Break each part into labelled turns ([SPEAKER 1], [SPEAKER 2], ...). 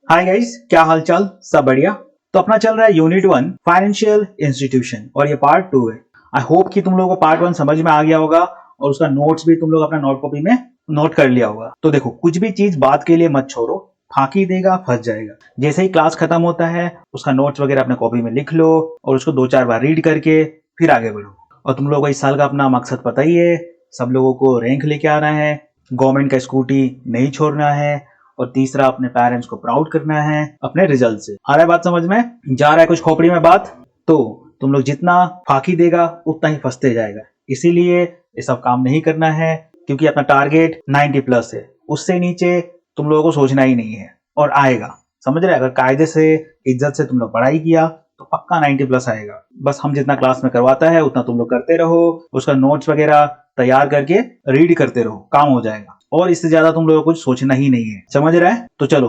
[SPEAKER 1] Hi guys, क्या हाल चाल? सब बढ़िया। तो अपना चल रहा है यूनिट 1 फाइनेंशियल इंस्टीट्यूशन और ये पार्ट 2 है। आई होप कि तुम लोगों को पार्ट 1 समझ में आ गया होगा और उसका नोट्स भी तुम लोग अपना नोट कॉपी में नोट कर लिया होगा। तो देखो, कुछ भी चीज बात के लिए मत छोड़ो, फाकी देगा फंस जाएगा। जैसे ही क्लास खत्म होता है उसका नोट्स वगैरह अपने कॉपी में लिख लो और उसको 2-4 बार रीड करके फिर आगे बढ़ो। और तुम लोगों को इस साल का अपना मकसद पता ही है, सब लोगों को रैंक लेके आना है, गवर्नमेंट का स्कूटी नहीं छोड़ना है और तीसरा अपने पेरेंट्स को प्राउड करना है अपने रिजल्ट से। आ रहा है बात समझ में? जा रहा है कुछ खोपड़ी में बात? तो तुम लोग जितना फाकी देगा उतना ही फंसते जाएगा। इसीलिए ये सब काम नहीं करना है, क्योंकि अपना टारगेट 90 प्लस है। उससे नीचे तुम लोगों को सोचना ही नहीं है और आएगा। समझ रहे? अगर कायदे से इज्जत से तुम लोग पढ़ाई किया तो पक्का 90 प्लस आएगा। बस हम जितना क्लास में करवाता है उतना तुम लोग करते रहो, उसका नोट्स वगैरह तैयार करके रीड करते रहो, काम हो जाएगा। और इससे ज्यादा तुम लोगों को कुछ सोचना ही नहीं है। समझ रहा है? तो चलो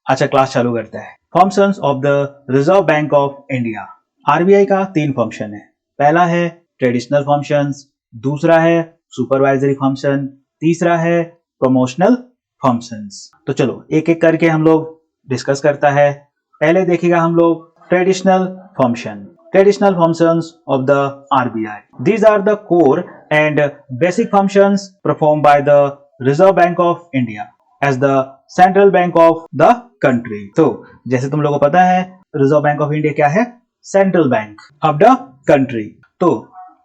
[SPEAKER 1] अच्छा क्लास चालू करते हैं। Functions of the reserve Bank of India. RBI का 3 फंक्शन है। पहला है ट्रेडिशनल फंक्शंस, दूसरा है सुपरवाइजरी फंक्शन, तीसरा है प्रमोशनल फंक्शंस। तो चलो एक एक करके हम लोग डिस्कस करता है। पहले देखिएगा हम लोग traditional function. Traditional functions of the RBI. These are the core and basic functions performed by the Reserve Bank of India as the central bank of the country. तो जैसे तुम लोगों को पता है रिजर्व बैंक ऑफ इंडिया क्या है? Central bank of the country. तो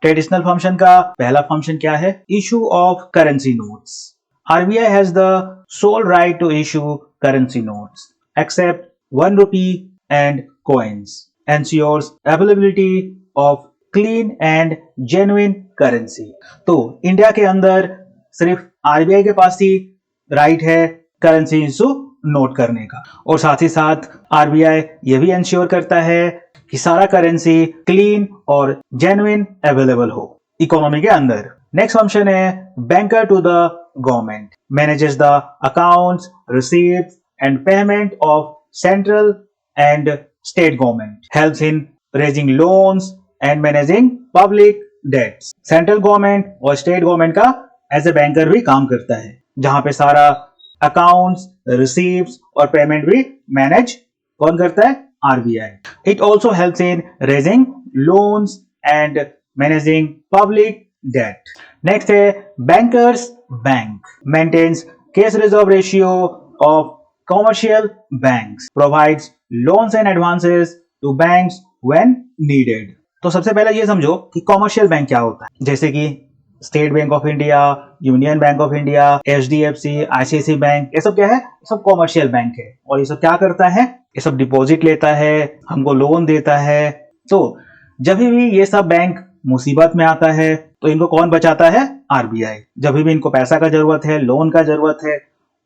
[SPEAKER 1] ट्रेडिशनल फंक्शन का पहला फंक्शन क्या है? Issue of currency notes. RBI has the sole right to issue currency notes except 1 rupee and coins. Ensures availability of clean and genuine currency. तो India के अंदर सिर्फ RBI के पास ही राइट है करेंसी इशू नोट करने का, और साथ ही साथ आरबीआई ये भी इंश्योर करता है कि सारा करेंसी क्लीन और जेन्युइन अवेलेबल हो इकोनॉमी के अंदर। नेक्स्ट फंक्शन है banker to the government. Manages the accounts, receipts and payment of central and state government, helps in raising loans and managing public debts. Central government और state government का as a banker भी काम करता है, जहां पे सारा अकाउंट्स, रिसीप्ट्स और पेमेंट भी मैनेज कौन करता है? RBI. It also helps in raising loans and managing public debt. Next है bankers bank. Maintains cash reserve ratio of commercial banks, provides loans and advances to banks when needed. तो सबसे पहले ये समझो कि कॉमर्शियल बैंक क्या होता है। जैसे कि State Bank of India, Union Bank of India, HDFC, ICICI bank, ये सब क्या है? ये सब कॉमर्शियल बैंक है। और ये सब क्या करता है? ये सब डिपॉजिट लेता है, हमको लोन देता है। तो जब भी ये सब बैंक मुसीबत में आता है तो इनको कौन बचाता है? आरबीआई। जब भी इनको पैसा का जरूरत है, लोन का जरूरत है,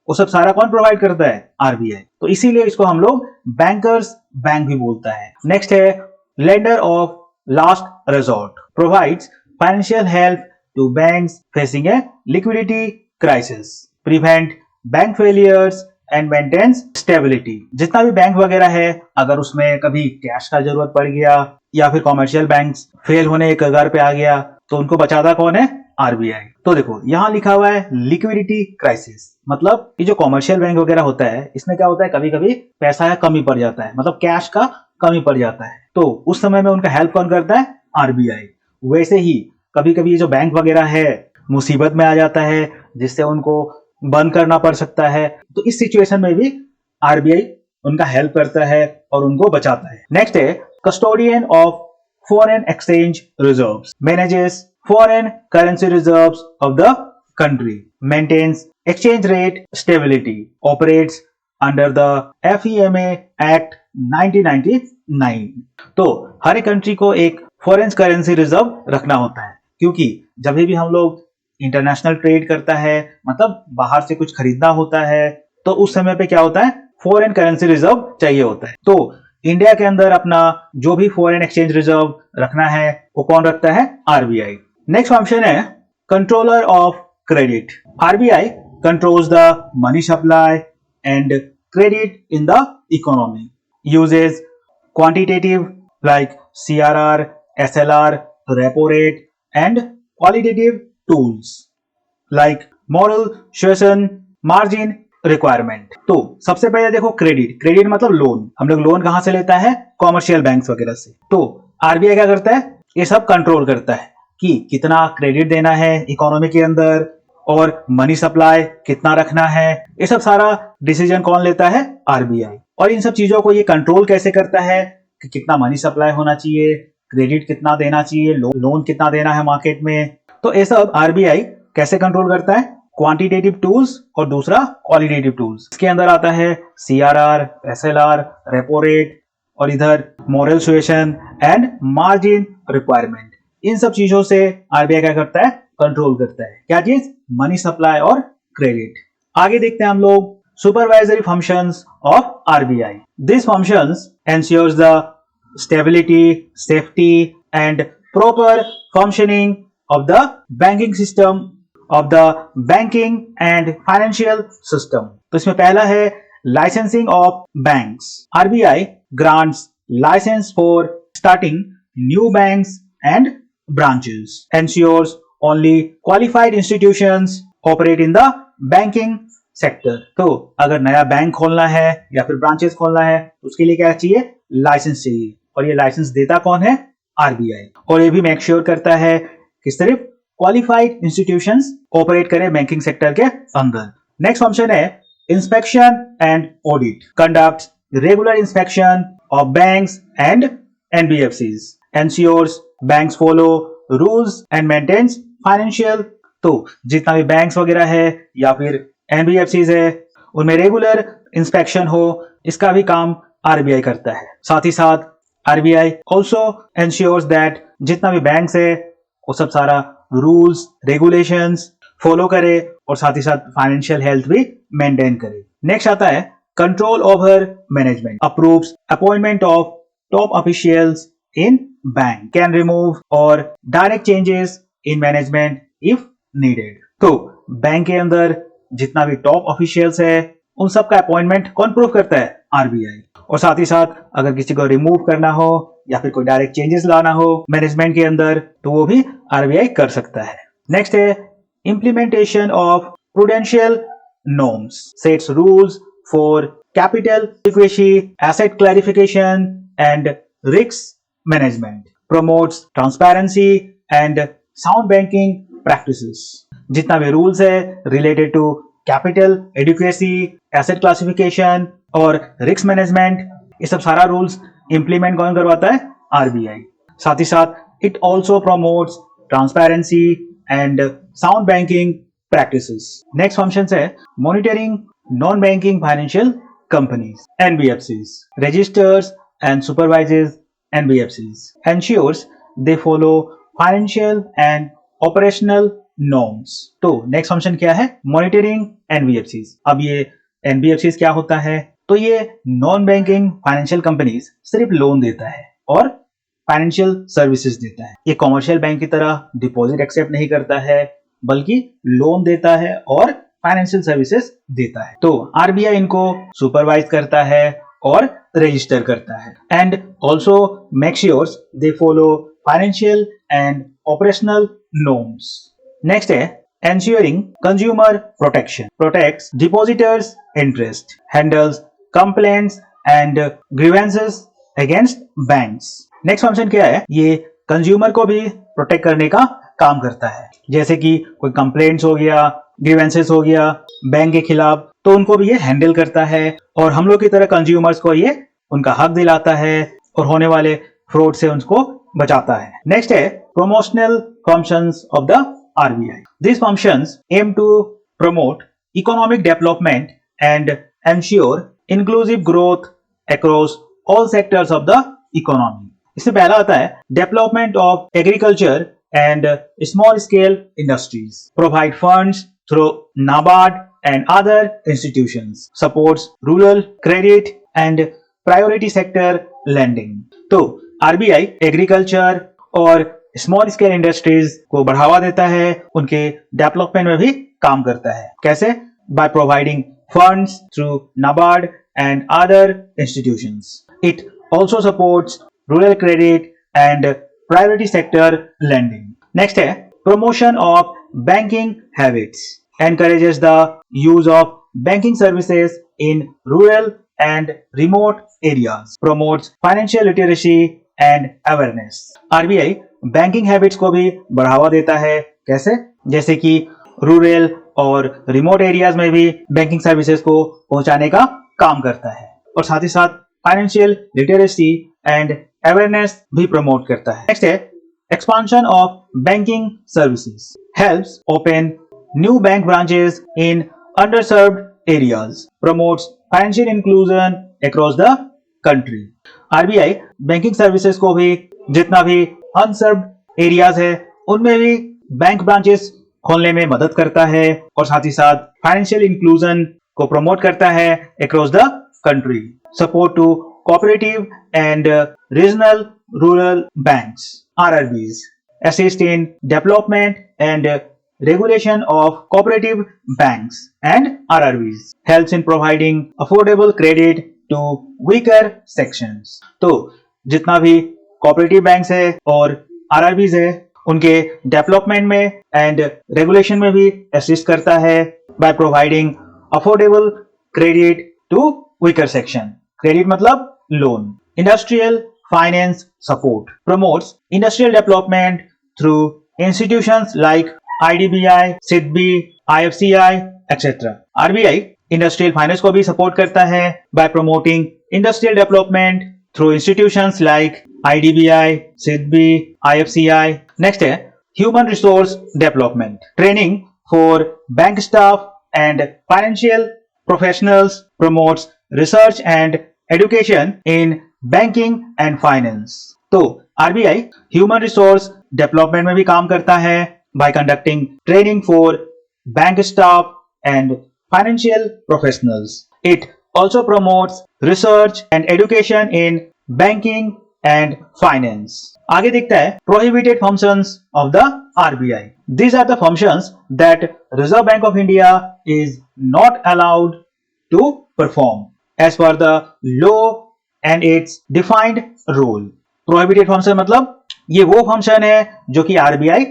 [SPEAKER 1] वो सब सारा कौन प्रोवाइड करता है? आरबीआई। तो इसीलिए इसको हम लोग बैंकर्स बैंक भी बोलता है। नेक्स्ट है lender of last resort. Provides financial help to banks facing a liquidity crisis, prevent bank failures and maintains stability. जितना भी बैंक वगैरह है, अगर उसमें कभी कैश का जरूरत पड़ गया या फिर कॉमर्शियल बैंक्स फेल होने के कगार पे आ गया तो उनको बचाता कौन है? आरबीआई। तो देखो यहां लिखा हुआ है लिक्विडिटी क्राइसिस, मतलब ये जो कॉमर्शियल बैंक वगैरह होता है इसमें क्या होता है, कभी कभी पैसा का कमी पड़ जाता है, मतलब कैश का कमी पड़ जाता है। तो उस समय में उनका हेल्प कौन करता है? आरबीआई। वैसे ही कभी कभी ये जो बैंक वगैरह है मुसीबत में आ जाता है जिससे उनको बंद करना पड़ सकता है, तो इस सिचुएशन में भी आरबीआई उनका हेल्प करता है और उनको बचाता है। नेक्स्ट है custodian of foreign exchange reserves. Manages foreign currency reserves of the country, maintains exchange rate stability, operates under the FEMA Act 1999। तो हर एक कंट्री को एक फॉरेन करेंसी रिजर्व रखना होता है, क्योंकि जब भी हम लोग इंटरनेशनल ट्रेड करता है, मतलब बाहर से कुछ खरीदना होता है, तो उस समय पे क्या होता है? फॉरेन करेंसी रिजर्व चाहिए होता है। तो इंडिया के अंदर अपना जो भी फॉरेन एक्सचेंज रिजर्व रखना है वो कौन रखता है? आरबीआई। नेक्स्ट फंक्शन है controller of credit. RBI controls the money supply and credit in the economy, uses quantitative like CRR, SLR, repo rate and qualitative tools like model, session, margin requirement. तो सबसे पहले देखो credit. Credit मतलब loan. हम लोग loan कहां से लेता है? कॉमर्शियल बैंक्स वगैरह से। तो आरबीआई क्या करता है? ये सब कंट्रोल करता है कि कितना क्रेडिट देना है इकोनॉमी के अंदर और मनी सप्लाई कितना रखना है। ये सब सारा डिसीजन कौन लेता है? आरबीआई। और इन सब चीजों को ये कंट्रोल कैसे करता है कि कितना मनी सप्लाई होना चाहिए, क्रेडिट कितना देना चाहिए, लोन कितना देना है मार्केट में। तो ये सब आरबीआई कैसे कंट्रोल करता है? क्वांटिटेटिव टूल्स और दूसरा क्वालिटेटिव टूल्स। इसके अंदर आता है सीआरआर, एसएलआर, रेपो रेट और इधर moral suasion and margin requirement. इन सब चीजों से आरबीआई क्या करता है? कंट्रोल करता है। क्या चीज? मनी सप्लाई और क्रेडिट। आगे देखते हैं हम लोग supervisory functions of RBI. This functions ensures the stability, safety and proper functioning of the banking system, of the banking and financial system. तो इसमें पहला है licensing of banks. RBI grants license for starting new banks and branches, ensures only qualified institutions operate in the banking sector. तो अगर नया bank खोलना है या फिर ब्रांचेस खोलना है उसके लिए क्या चाहिए? लाइसेंस चाहिए। और ये लाइसेंस देता कौन है? आरबीआई। और ये भी मेक श्योर करता है कि सिर्फ क्वालिफाइड इंस्टीट्यूशंस ऑपरेट करें बैंकिंग सेक्टर के अंदर। नेक्स्ट फंक्शन है inspection and audit. Conducts regular inspection of banks and NBFCs, ensures banks follow rules and maintains financial. तो जितना भी बैंक्स वगैरह है या फिर एनबीएफसीज है उनमें रेगुलर इंस्पेक्शन हो, इसका भी काम आरबीआई करता है। साथ ही साथ आरबीआई ऑल्सो एंश्योर्स दैट जितना भी बैंक्स है वो सब सारा रूल्स रेगुलेशंस फॉलो करे और साथ ही साथ फाइनेंशियल हेल्थ भी मेंटेन करे। नेक्स्ट आता है control over management, approves appointment of top officials in bank, can remove or direct changes in management if needed. तो बैंक के अंदर जितना भी टॉप ऑफिशियल्स है उन सब का अपॉइंटमेंट कौन प्रूव करता है? आरबीआई। और साथ ही साथ अगर किसी को रिमूव करना हो या फिर कोई डायरेक्ट चेंजेस लाना हो मैनेजमेंट के अंदर तो वो भी आरबीआई कर सकता है। नेक्स्ट है implementation of prudential norms, sets rules for capital adequacy, asset clarification and risk management, promotes transparency and sound banking practices. जितना भी रूल्स है related to capital adequacy, asset classification और रिस्क मैनेजमेंट, ये सब सारा रूल्स इंप्लीमेंट कौन करवाता है? आरबीआई। साथ ही साथ it also promotes transparency and sound banking practices. Next function है monitoring non banking financial companies, NBFCs, registers and supervises NBFCs, ensures they follow financial and operational norms. तो नेक्स्ट फंक्शन क्या है? Monitoring NBFCs. अब ये NBFCs क्या होता है? तो ये नॉन बैंकिंग फाइनेंशियल कंपनीज सिर्फ लोन देता है और फाइनेंशियल सर्विसेज देता है। ये कॉमर्शियल बैंक की तरह डिपॉजिट एक्सेप्ट नहीं करता है बल्कि लोन देता है और फाइनेंशियल सर्विसेज देता है। तो आरबीआई इनको सुपरवाइज करता है और रजिस्टर करता है and also make sures they follow financial and operational norms. Next है ensuring consumer protection, protects depositors' interest, handles complaints and grievances against banks. Next function क्या है? ये कंज्यूमर को भी प्रोटेक्ट करने का काम करता है। जैसे कि कोई कंप्लेंट्स हो गया, ग्रीवेंसेस हो गया बैंक के खिलाफ, तो उनको भी ये हैंडल करता है और हम लोग की तरह कंज्यूमर्स को ये उनका हक दिलाता है और होने वाले फ्रॉड से उनको बचाता है। नेक्स्ट है promotional functions of the RBI. These functions aim to promote economic development and ensure inclusive growth across all sectors of the economy. इसमें पहला आता है development of agriculture and small scale industries, provide funds through NABARD and other institutions, supports rural credit and priority sector lending. तो RBI agriculture और small scale industries को बढ़ावा देता है, उनके डेवलपमेंट में भी काम करता है। कैसे? By providing funds through NABARD and other institutions. It also supports rural credit and priority sector lending. Next है promotion of banking habits, encourages the use of banking services in rural and remote areas, promotes financial literacy and awareness. RBI banking habits को भी बढ़ावा देता है. कैसे? जैसे कि rural और रिमोट एरियाज में भी बैंकिंग सर्विसेज को पहुंचाने का काम करता है और साथ ही साथ फाइनेंशियल लिटरेसी एंड अवेयरनेस भी प्रमोट करता है. नेक्स्ट है expansion of banking services, helps open new bank branches in underserved areas, promotes financial inclusion across the country. RBI banking services को भी जितना भी अनसर्व्ड एरियाज है उनमें भी बैंक ब्रांचेस खोलने में मदद करता है और साथ ही साथ फाइनेंशियल इंक्लूजन को प्रमोट करता है across the country. Support to cooperative and regional rural banks, RRBs, assist in development and regulation of cooperative banks and RRBs, helps in providing affordable credit to weaker sections. तो जितना भी cooperative banks है और RRBs है उनके development में and regulation में भी असिस्ट करता है by providing affordable credit to weaker section. Credit मतलब loan. Industrial finance support, promotes industrial development through institutions like IDBI, SIDBI, IFCI, etc. RBI industrial finance को भी सपोर्ट करता है by promoting industrial development through institutions like IDBI, SIDBI, IFCI. Next है human resource development, training for bank staff and financial professionals, promotes research and education in banking and finance. तो RBI human resource development में भी काम करता है by conducting training for bank staff and financial professionals. It also promotes research and education in banking and finance. आगे दिखता है prohibited functions of the RBI. These are the functions that Reserve Bank of India is not allowed to perform as per the law and its defined role. Prohibited function मतलब ये वो function है जो कि RBI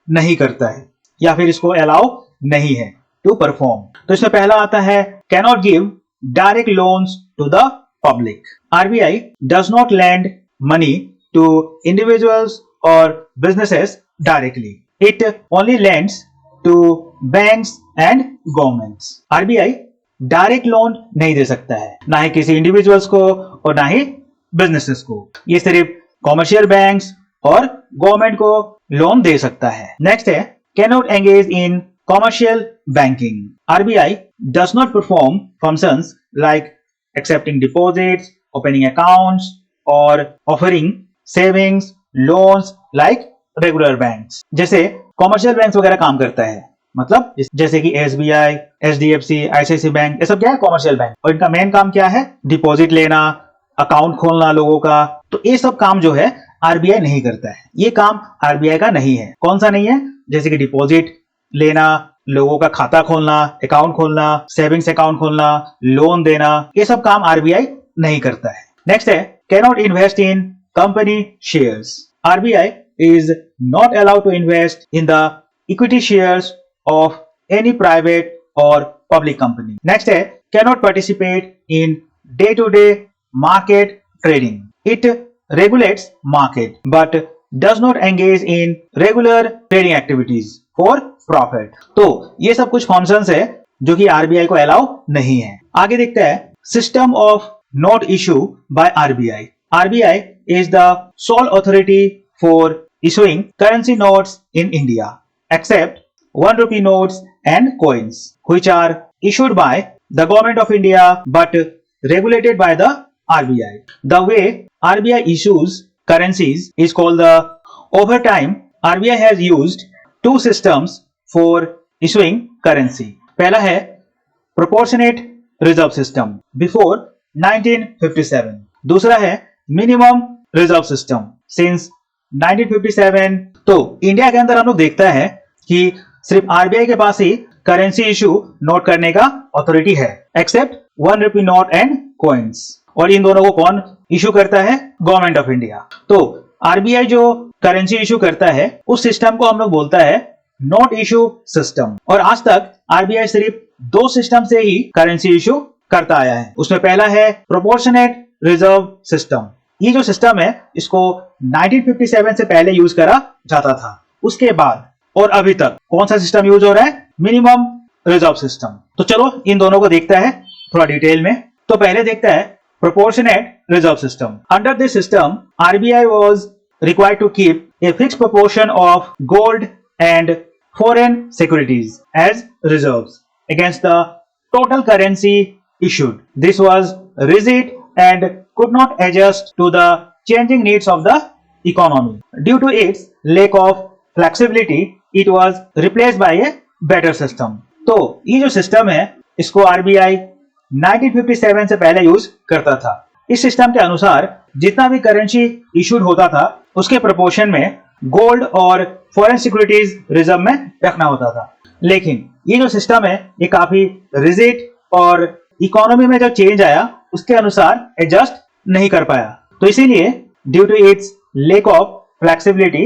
[SPEAKER 1] नहीं करता है या फिर इसको अलाउ नहीं है टू परफॉर्म. तो इसमें पहला आता है cannot give direct loans to the public. RBI does not lend money to individuals or businesses directly. It only lends to banks and governments. RBI direct loan नहीं दे सकता है, ना ही किसी इंडिविजुअल्स को और ना ही बिजनेसेस को. ये सिर्फ कॉमर्शियल बैंक्स और गवर्नमेंट को लोन दे सकता है. नेक्स्ट है cannot engage in commercial banking. RBI does not perform functions like accepting deposits, opening accounts और offering savings loans like regular banks. जैसे कॉमर्शियल बैंक्स वगैरह काम करता है, मतलब जैसे कि एसबीआई, एचडीएफसी, आईसीआईसी बैंक, ये सब क्या है कॉमर्शियल बैंक और इनका मेन काम क्या है डिपॉजिट लेना, अकाउंट खोलना लोगों का. तो ये सब काम जो है आरबीआई नहीं करता है. ये काम आरबीआई का नहीं है. कौन सा नहीं है? जैसे कि डिपॉजिट लेना, लोगों का खाता खोलना, अकाउंट खोलना, सेविंग्स अकाउंट खोलना, लोन देना, ये सब काम आरबीआई नहीं करता है. नेक्स्ट है cannot invest in company shares. RBI is not allowed to invest in the equity shares of any private or public company. Next है cannot participate in day-to-day market trading. It regulates market but does not engage in regular trading activities for profit. तो ये सब कुछ functions है जो कि RBI को allow नहीं है. आगे देखते हैं system of note issue by RBI. RBI is the soul authority for issuing currency notes in India except 1 rupee notes and coins which are issued by the government of India but regulated by the RBI. The way RBI issues currencies is called the over time RBI has used two systems for issuing currency. पहला है proportionate reserve system before 1957. दूसरा है minimum reserve system since 1957. तो India के अंदर हम लोग देखता है कि सिर्फ आरबीआई के पास ही करेंसी इशू नोट करने का अथॉरिटी है except 1 rupee note and coins. और इन दोनों को कौन इशू करता है? Government of India. तो आरबीआई जो करेंसी इशू करता है उस सिस्टम को हम लोग बोलता है नोट इशू सिस्टम। और आज तक आरबीआई सिर्फ 2 सिस्टम से ही करेंसी इशू करता आया है। उसमें पहला है प्रोपोर्शनेट रिजर्व सिस्टम। ये जो सिस्टम है इसको 1957 से पहले यूज करा जाता था। उसके बाद और अभी तक कौन सा सिस्टम यूज हो रहा है? Minimum reserve system. तो चलो इन दोनों को देखता है थोड़ा डिटेल में। तो पहले देखता है proportionate reserve system. Under this system RBI was required to keep a fixed proportion of gold and foreign securities as reserves against the total currency issued. This was rigid and could not adjust to the changing needs of the economy. Due to its lack of flexibility, it was replaced by a better system. तो ये जो system है इसको RBI 1957 से पहले use करता था। इस सिस्टम के अनुसार जितना भी करेंसी इशूड होता था उसके प्रोपोर्शन में गोल्ड और फॉरेन सिक्योरिटीज रिजर्व में रखना होता था। लेकिन ये जो सिस्टम है ये काफी रिजिड और इकोनॉमी में जो चेंज आया उसके अनुसार एडजस्ट नहीं कर पाया। तो इसीलिए due to its lack of flexibility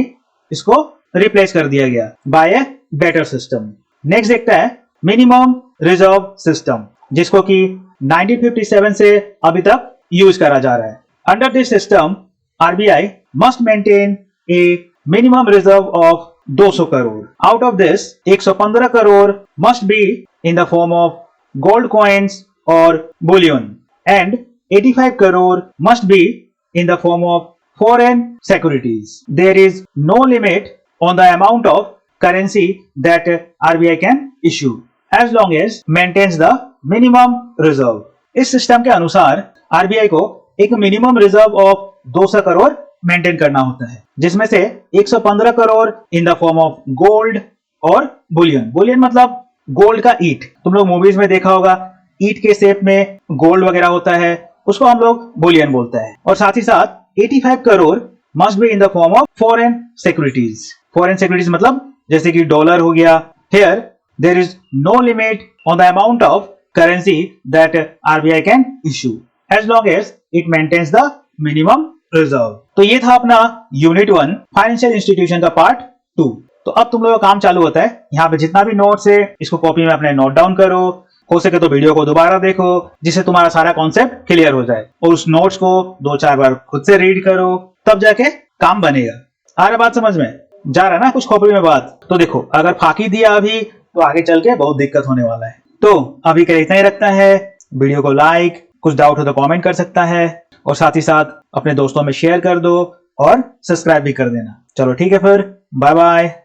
[SPEAKER 1] इसको रिप्लेस कर दिया गया by a better system. Next देखता है मिनिमम रिजर्व सिस्टम, जिसको कि 1957 से अभी तक यूज करा जा रहा है। Under this system RBI must maintain a minimum reserve of 200 crore. Out of this 115 crore must be in the form of gold coins और bullion and 85 crore must be in the form of foreign securities. There is no limit on the amount of currency that RBI can issue as long as maintains the minimum reserve. इस system के अनुसार RBI को एक minimum reserve of 200 crore maintain करना होता है, जिसमें से 115 करोड़ इन द फॉर्म ऑफ गोल्ड और बुलियन। बुलियन मतलब गोल्ड का ईट। तुम लोग मूवीज में देखा होगा ईट के शेप में गोल्ड वगैरह होता है, उसको हम लोग बुलियन बोलते हैं। और साथ ही साथ 85 crore must be in the form of foreign securities. Foreign securities मतलब जैसे कि डॉलर हो गया। Here there is no limit on the amount of currency that RBI can issue as long as it maintains the minimum reserve. तो ये था अपना unit 1 financial institution का पार्ट 2। तो अब तुम लोगों का काम चालू होता है। यहाँ पे जितना भी नोट्स है इसको कॉपी में अपने नोट डाउन करो, हो सके तो वीडियो को दोबारा देखो जिससे तुम्हारा सारा कॉन्सेप्ट क्लियर हो जाए, और उस नोट्स को 2-4 बार खुद से रीड करो, तब जाके काम बनेगा। आ रहा बात समझ में? जा रहा है ना कुछ खोपड़ी में बात? तो देखो अगर फाकी दिया अभी तो आगे चल के बहुत दिक्कत होने वाला है। तो अभी का इतना ही रखता है। वीडियो को लाइक, कुछ डाउट हो तो कमेंट कर सकता है, और साथ ही साथ अपने दोस्तों में शेयर कर दो और सब्सक्राइब भी कर देना। चलो ठीक है फिर, बाय बाय।